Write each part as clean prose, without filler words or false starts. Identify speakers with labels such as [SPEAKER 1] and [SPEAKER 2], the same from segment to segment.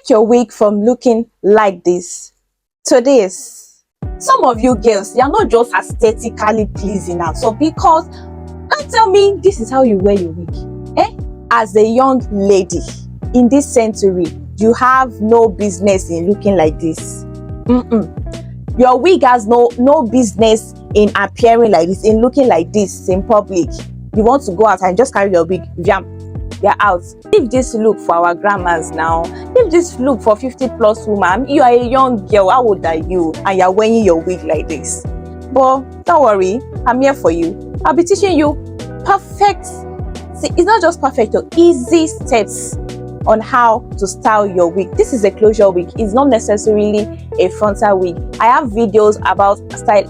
[SPEAKER 1] take your wig from looking like this to this. Some of you girls, you are not just aesthetically pleasing at all, because don't tell me this is how you wear your wig. As a young lady in this century, you have no business in looking like this. Your wig has no business in appearing like this, in looking like this in public. You want to go out and just carry your wig, you're out. Leave this look for our grandmas now. Leave this look for 50+ woman. You are a young girl. How old are you? And you're wearing your wig like this. But don't worry, I'm here for you. I'll be teaching you perfect. See, it's not just perfect, easy steps on how to style your wig. This is a closure wig. It's not necessarily a frontal wig. I have videos about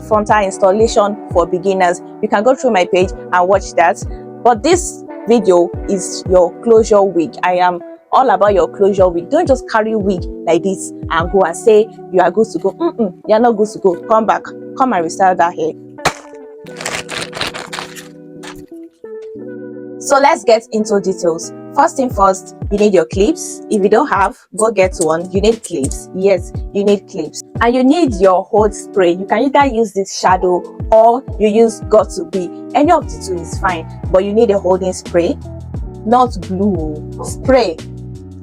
[SPEAKER 1] frontal installation for beginners. You can go through my page and watch that. But this video is your closure wig. I am all about your closure wig. Don't just carry wig like this and go and say you are good to go. You're not good to go. Come back. Come and restyle that hair. So let's get into details. First thing first, you need your clips. If you don't have, go get one. You need clips. Yes, you need clips. And you need your hold spray. You can either use this shadow or you use got to be. Any of the two is fine, but you need a holding spray, not glue. Spray.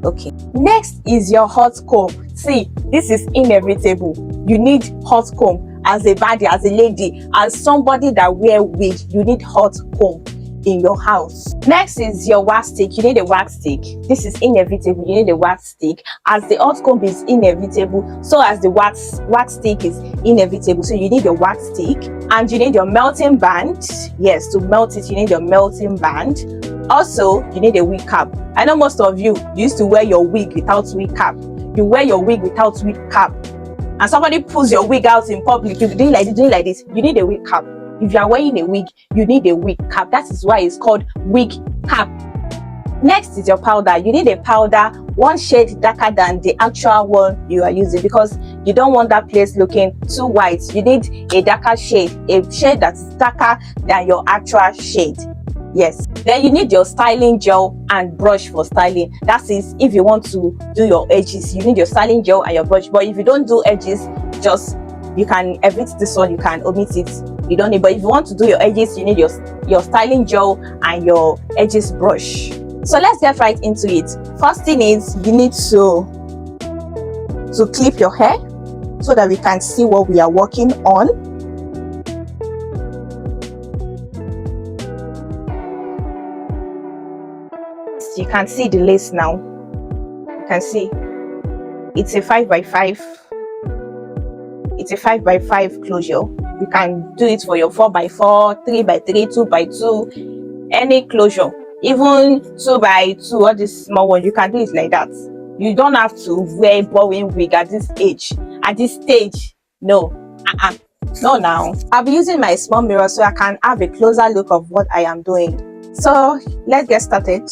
[SPEAKER 1] Okay. Next is your hot comb. See, this is inevitable. You need hot comb as a baddie, as a lady, as somebody that wear wig. You need hot comb in your house. Next is your wax stick. You need a wax stick. This is inevitable. You need a wax stick. As the hot comb is inevitable, so as the wax stick is inevitable. So you need your wax stick, and you need your melting band. Yes, to melt it, you need your melting band. Also, you need a wig cap. I know most of you used to wear your wig without wig cap. You wear your wig without wig cap, and somebody pulls your wig out in public. You're doing like this. You need a wig cap. If you are wearing a wig, you need a wig cap. That is why it's called wig cap. Next is your powder. You need a powder one shade darker than the actual one you are using, because you don't want that place looking too white. You need a darker shade, a shade that's darker than your actual shade. Yes. Then you need your styling gel and brush for styling. That is, if you want to do your edges, you need your styling gel and your brush. But if you don't do edges, you can omit this one, you can omit it. You don't need, but if you want to do your edges, you need your styling gel and your edges brush. So let's get right into it. First thing is, you need to clip your hair so that we can see what we are working on. You can see the lace now. You can see it's a 5x5. It's a 5x5 closure. You can do it for your 4x4, 3x3, 2x2, any closure, even 2x2, or this small one. You can do it like that. You don't have to wear boring wig at this age, at this stage. No, no. Now I'll be using my small mirror so I can have a closer look of what I am doing. So let's get started.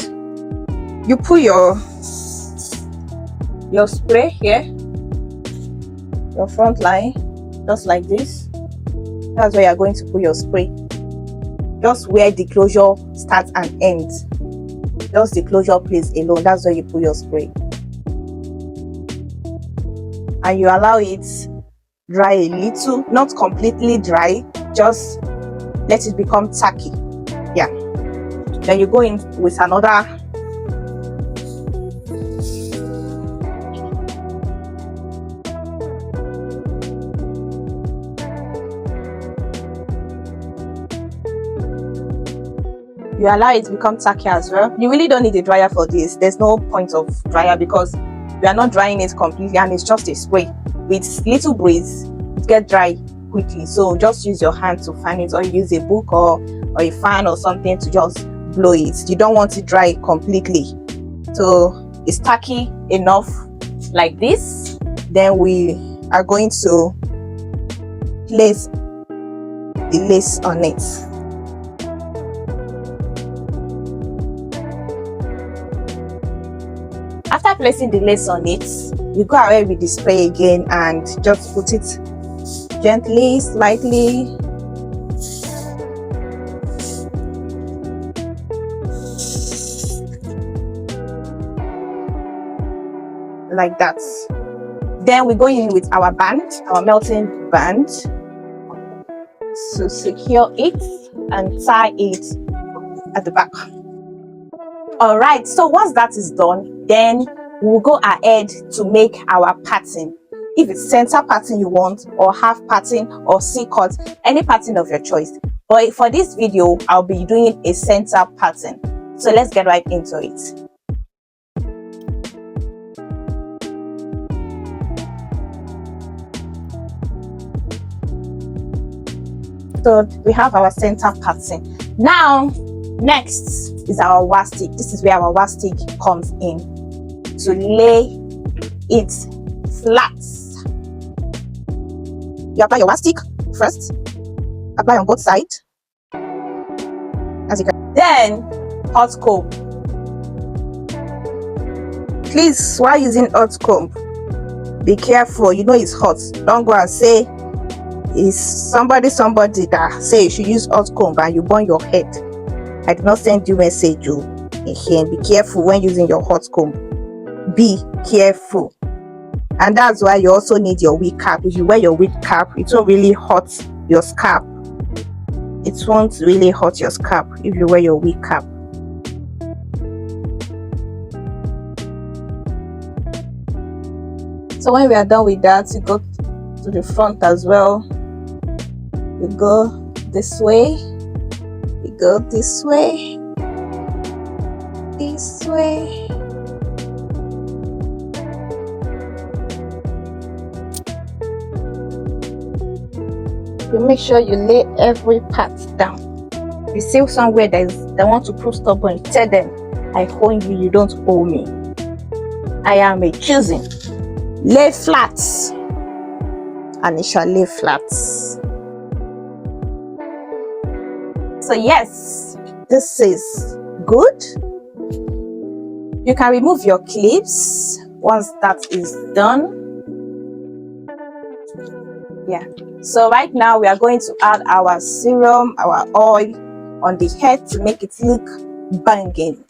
[SPEAKER 1] You put your spray here, your front line, just like this. That's where you're going to put your spray. Just where the closure starts and ends. Just the closure place alone. That's where you put your spray. And you allow it dry a little, not completely dry, just let it become tacky. Yeah. Then you go in with another. You allow it to become tacky as well. You really don't need a dryer for this. There's no point of dryer because we are not drying it completely, and it's just a spray. With little breeze, it gets dry quickly. So just use your hand to fan it, or use a book or a fan or something to just blow it. You don't want it dry completely. So it's tacky enough like this. Then we are going to place the lace on it. After placing the lace on it, you go ahead with the spray again and just put it gently, slightly. like that. Then we go in with our band, our melting band, to secure it and tie it at the back. All right, so once that is done, then we'll go ahead to make our pattern. If it's center pattern you want, or half pattern, or C-cut, any pattern of your choice. But for this video, I'll be doing a center pattern. So let's get right into it. So we have our center pattern. Now, next is our wastic. This is where our wastic comes in, to lay it flat. You apply your wastic first, apply on both sides, as you can. Then hot comb. Please, while using hot comb, be careful. You know it's hot. Don't go and say it's somebody that say you should use hot comb and you burn your head. I did not send you message. You be careful when using your hot comb. Be careful. And that's why you also need your wig cap. If you wear your wig cap, it won't really hurt your scalp. It won't really hurt your scalp if you wear your wig cap. So when we are done with that, you go to the front as well. You go this way. You go this way. This way. You make sure you lay every part down. If you see somewhere they want to prove stubborn, tell them, I own you, you don't owe me. I am a choosing. Lay flat, and it shall lay flat. So yes, this is good. You can remove your clips once that is done. Yeah, so right now we are going to add our serum, our oil on the head to make it look banging,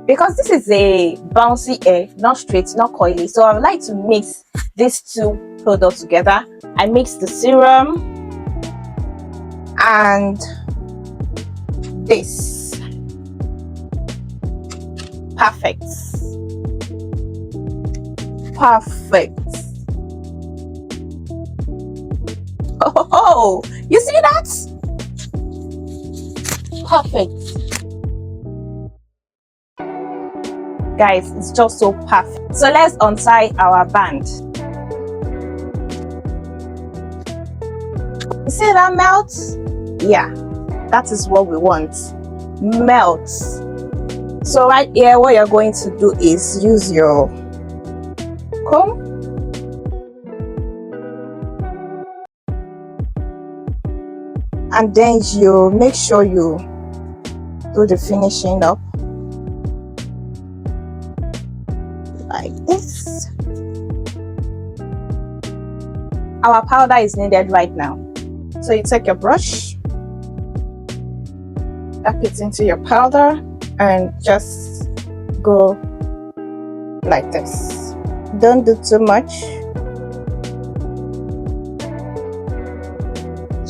[SPEAKER 1] because this is a bouncy hair, not straight, not coily. So I would like to mix these two products together. I mix the serum and this. Perfect. Oh, you see that? Perfect. Guys, it's just so perfect. So let's untie our band. You see that melt? Yeah, that is what we want. Melt. So right here, what you're going to do is use your comb. And then you make sure you do the finishing up like this. Our powder is needed right now. So you take your brush, tap it into your powder, and just go like this. Don't do too much.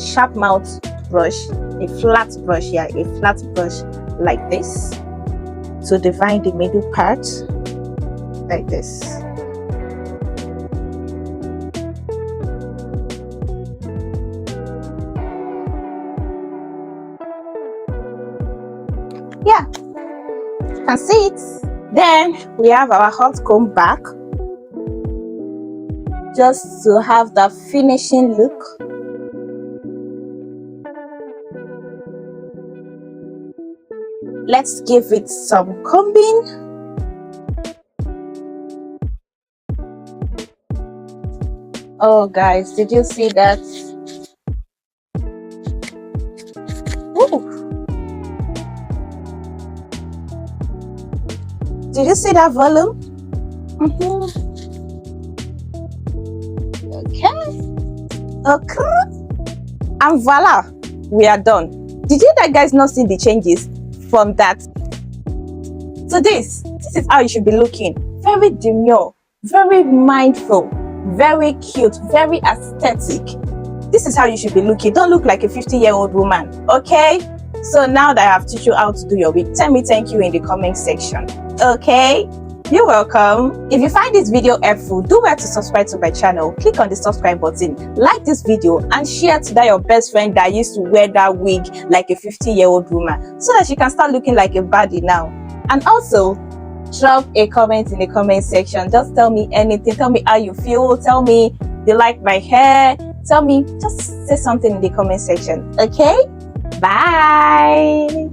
[SPEAKER 1] Sharp mouth brush, a flat brush, yeah, a flat brush like this to define the middle part, like this. Yeah, you can see it. Then we have our hot comb back, just to have that finishing look. Let's give it some combing. Oh guys, did you see that? Ooh. Did you see that volume? Okay. And voila, we are done. Did you guys not see the changes from that? So this is how you should be looking. Very demure, very mindful, very cute, very aesthetic. This is how you should be looking. Don't look like a 50-year-old woman, okay? So now that I have taught you how to do your wig, tell me thank you in the comment section, okay? You're welcome. If you find this video helpful, do well to subscribe to my channel. Click on the subscribe button, like this video, and share to that your best friend that used to wear that wig like a 50-year-old woman, so that she can start looking like a baddie now. And also, drop a comment in the comment section. Just tell me anything. Tell me how you feel. Tell me you like my hair. Tell me, just say something in the comment section, okay? Bye.